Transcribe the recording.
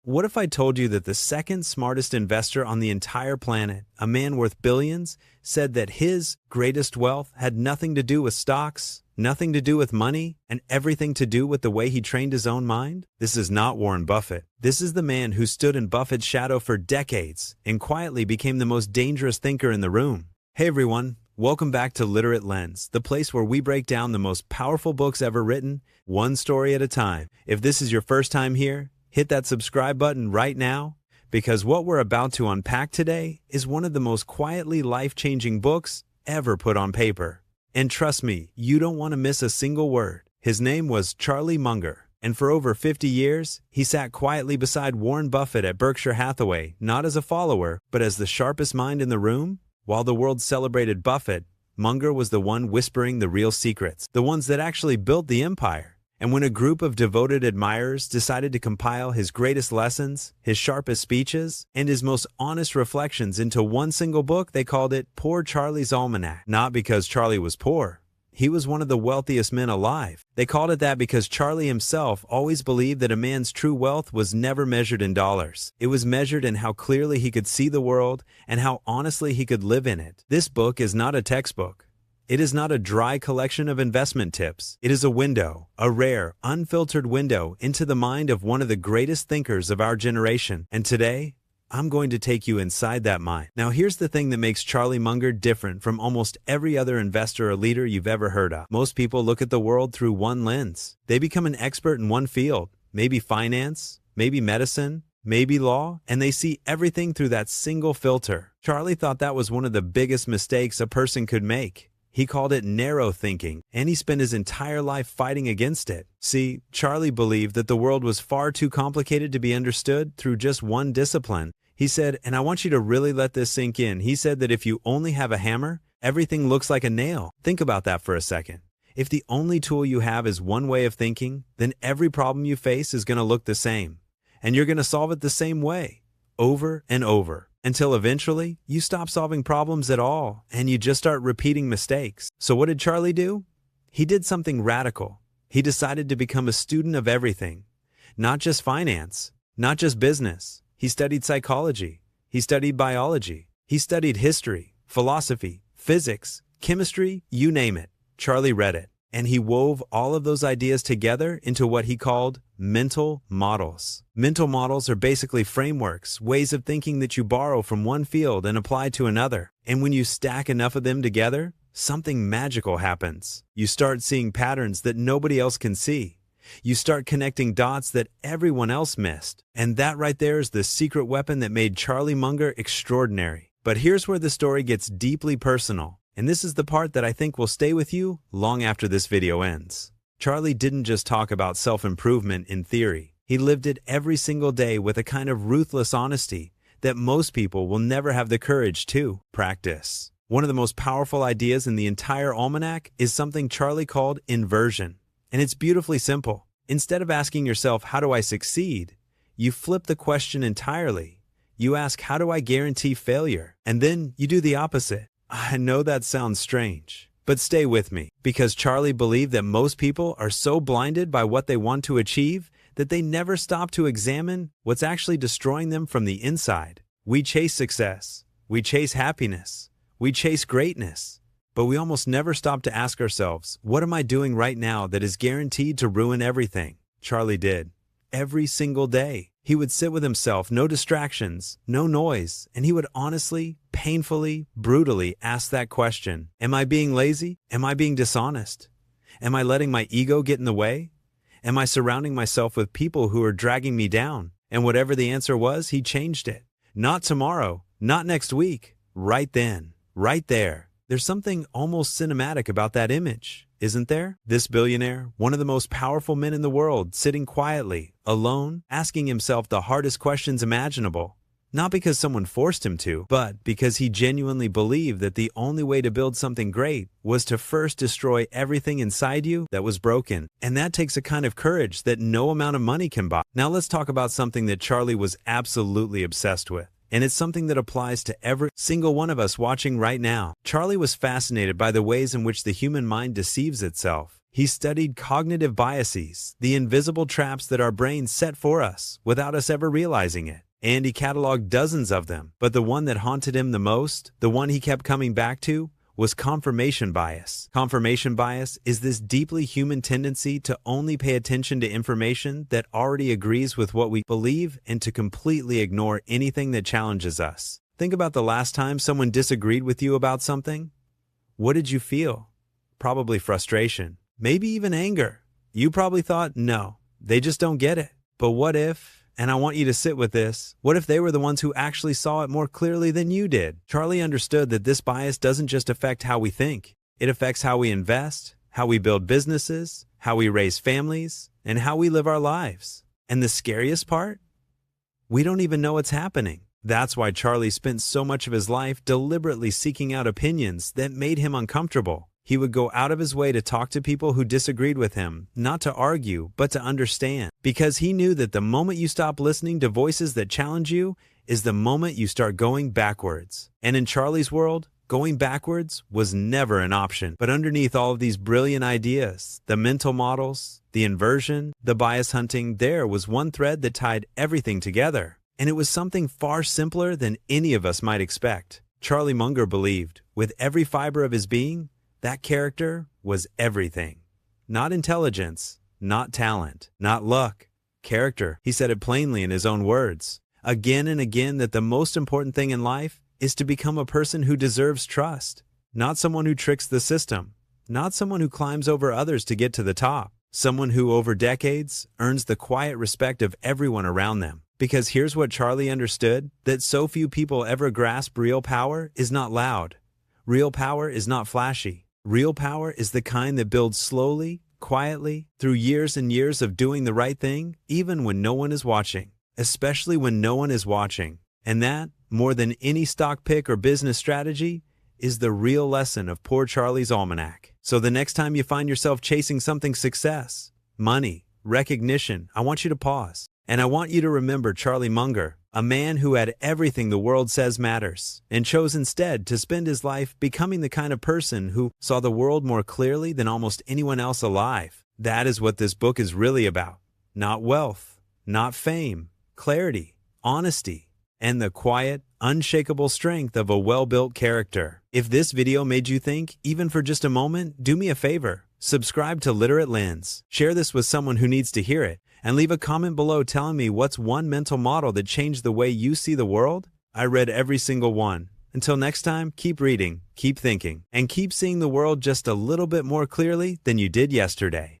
What if I told you that the second smartest investor on the entire planet, a man worth billions, said that his greatest wealth had nothing to do with stocks, nothing to do with money, and everything to do with the way he trained his own mind? This is not Warren Buffett. This is the man who stood in Buffett's shadow for decades and quietly became the most dangerous thinker in the room. Hey everyone, welcome back to Literate Lens, the place where we break down the most powerful books ever written, one story at a time. If this is your first time here, hit that subscribe button right now, because what we're about to unpack today is one of the most quietly life-changing books ever put on paper. And trust me, you don't want to miss a single word. His name was Charlie Munger, and for over 50 years, he sat quietly beside Warren Buffett at Berkshire Hathaway, not as a follower, but as the sharpest mind in the room. While the world celebrated Buffett, Munger was the one whispering the real secrets, the ones that actually built the empire. And when a group of devoted admirers decided to compile his greatest lessons, his sharpest speeches, and his most honest reflections into one single book, they called it Poor Charlie's Almanack. Not because Charlie was poor. He was one of the wealthiest men alive. They called it that because Charlie himself always believed that a man's true wealth was never measured in dollars. It was measured in how clearly he could see the world and how honestly he could live in it. This book is not a textbook. It is not a dry collection of investment tips. It is a window, a rare, unfiltered window into the mind of one of the greatest thinkers of our generation. And today, I'm going to take you inside that mind. Now, here's the thing that makes Charlie Munger different from almost every other investor or leader you've ever heard of. Most people look at the world through one lens. They become an expert in one field, maybe finance, maybe medicine, maybe law, and they see everything through that single filter. Charlie thought that was one of the biggest mistakes a person could make. He called it narrow thinking, and he spent his entire life fighting against it. See, Charlie believed that the world was far too complicated to be understood through just one discipline. He said, and I want you to really let this sink in, he said that if you only have a hammer, everything looks like a nail. Think about that for a second. If the only tool you have is one way of thinking, then every problem you face is going to look the same. And you're going to solve it the same way, over and over. Until eventually, you stop solving problems at all, and you just start repeating mistakes. So what did Charlie do? He did something radical. He decided to become a student of everything. Not just finance, not just business. He studied psychology. He studied biology. He studied history, philosophy, physics, chemistry, you name it. Charlie read it. And he wove all of those ideas together into what he called mental models. Mental models are basically frameworks, ways of thinking that you borrow from one field and apply to another. And when you stack enough of them together, something magical happens. You start seeing patterns that nobody else can see. You start connecting dots that everyone else missed. And that right there is the secret weapon that made Charlie Munger extraordinary. But here's where the story gets deeply personal. And this is the part that I think will stay with you long after this video ends. Charlie didn't just talk about self-improvement in theory. He lived it every single day with a kind of ruthless honesty that most people will never have the courage to practice. One of the most powerful ideas in the entire Almanack is something Charlie called inversion. And it's beautifully simple. Instead of asking yourself, how do I succeed? You flip the question entirely. You ask, how do I guarantee failure? And then you do the opposite. I know that sounds strange, but stay with me, because Charlie believed that most people are so blinded by what they want to achieve that they never stop to examine what's actually destroying them from the inside. We chase success, we chase happiness, we chase greatness, but we almost never stop to ask ourselves, what am I doing right now that is guaranteed to ruin everything? Charlie did. Every single day. He would sit with himself, no distractions, no noise, and he would honestly, painfully, brutally ask that question. Am I being lazy? Am I being dishonest? Am I letting my ego get in the way? Am I surrounding myself with people who are dragging me down? And whatever the answer was, he changed it. Not tomorrow, not next week, right then, right there. There's something almost cinematic about that image, isn't there? This billionaire, one of the most powerful men in the world, sitting quietly, alone, asking himself the hardest questions imaginable. Not because someone forced him to, but because he genuinely believed that the only way to build something great was to first destroy everything inside you that was broken. And that takes a kind of courage that no amount of money can buy. Now let's talk about something that Charlie was absolutely obsessed with. And it's something that applies to every single one of us watching right now. Charlie was fascinated by the ways in which the human mind deceives itself. He studied cognitive biases, the invisible traps that our brains set for us without us ever realizing it. And he cataloged dozens of them, but the one that haunted him the most, the one he kept coming back to, was confirmation bias. Confirmation bias is this deeply human tendency to only pay attention to information that already agrees with what we believe and to completely ignore anything that challenges us. Think about the last time someone disagreed with you about something. What did you feel? Probably frustration, maybe even anger. You probably thought, no, they just don't get it. But what if, and I want you to sit with this, what if they were the ones who actually saw it more clearly than you did? Charlie understood that this bias doesn't just affect how we think. It affects how we invest, how we build businesses, how we raise families, and how we live our lives. And the scariest part? We don't even know it's happening. That's why Charlie spent so much of his life deliberately seeking out opinions that made him uncomfortable. He would go out of his way to talk to people who disagreed with him, not to argue, but to understand. Because he knew that the moment you stop listening to voices that challenge you is the moment you start going backwards. And in Charlie's world, going backwards was never an option. But underneath all of these brilliant ideas, the mental models, the inversion, the bias hunting, there was one thread that tied everything together. And it was something far simpler than any of us might expect. Charlie Munger believed, with every fiber of his being, that character was everything. Not intelligence, not talent, not luck. Character. He said it plainly in his own words. Again and again that the most important thing in life is to become a person who deserves trust. Not someone who tricks the system. Not someone who climbs over others to get to the top. Someone who over decades earns the quiet respect of everyone around them. Because here's what Charlie understood, that so few people ever grasp: real power is not loud. Real power is not flashy. Real power is the kind that builds slowly, quietly, through years and years of doing the right thing, even when no one is watching. Especially when no one is watching. And that, more than any stock pick or business strategy, is the real lesson of poor Charlie's Almanack. So the next time you find yourself chasing something: success, money, recognition, I want you to pause. And I want you to remember Charlie Munger, a man who had everything the world says matters, and chose instead to spend his life becoming the kind of person who saw the world more clearly than almost anyone else alive. That is what this book is really about. Not wealth, not fame, clarity, honesty, and the quiet, unshakable strength of a well-built character. If this video made you think, even for just a moment, do me a favor. Subscribe to Literate Lens. Share this with someone who needs to hear it. And leave a comment below telling me what's one mental model that changed the way you see the world. I read every single one. Until next time, keep reading, keep thinking, and keep seeing the world just a little bit more clearly than you did yesterday.